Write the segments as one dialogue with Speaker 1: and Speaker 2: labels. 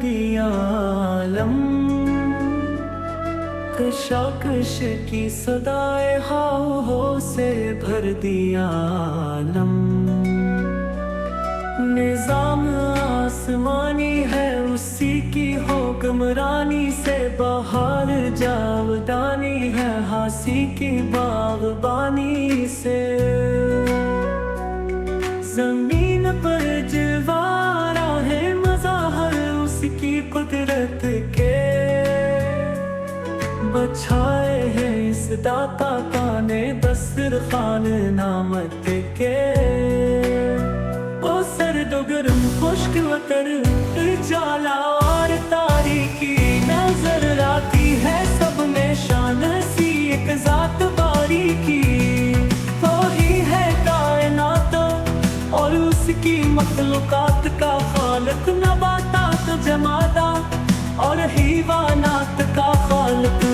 Speaker 1: दिया आलम, कशाकश की सदाए हाओ से भर दिया आलम। निजाम आसमानी है उसी की हुक्मरानी से, बाहर जावदानी है हासी की बागबानी से। जमीन पर जवारा है मज़ाहर उसकी कुदरत के, बछाए हैं इस दाता का ने दस्तरखान नामत के। ओ सर्द गर्म खुश्क वतर उजाला और तारीकी नजर आती है सब में शान सी एक जात बारीकी। वही है कायनात और उसकी मखलूकात का खालिक, नबातात जमादात और हैवानात का खालिक।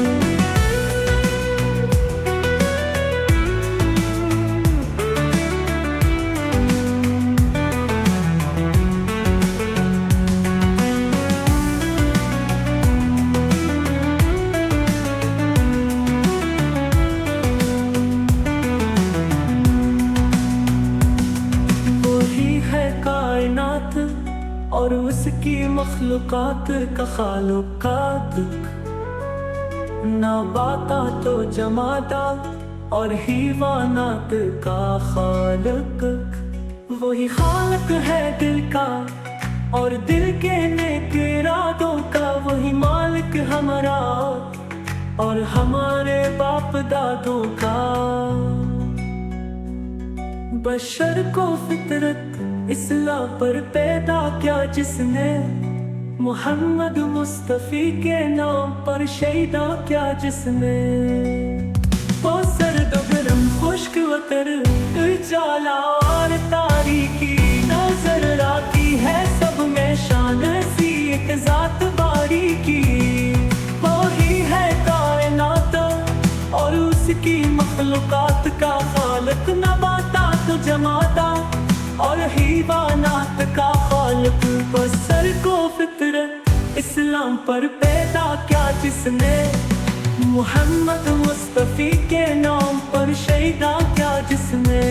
Speaker 1: और उसकी मखलूकात का खालुकात, नबाता तो जमाता और हैवानात का खालिक। वही खालिक है दिल का और दिल के नेक इरादों का, वही मालिक हमारा और हमारे बाप दादों का। बशर को फितरत इस्लाम पर पैदा किया जिसने, मोहम्मद मुस्तफी के नाम पर शहीदा किया जिसने। वो सर्द गर्म खुश्क वतर उजाला और तारीकी नजर आती है सब में शान सी एक जात बारीकी। वही है कायनात और उसकी मखलूकात का खालिक, नबातात जमादात और हैवानात का खालिक। बसर को फितरत इस्लाम पर पैदा किया जिसने, मोहम्मद मुस्तफी के नाम पर शहीदा किया जिसने।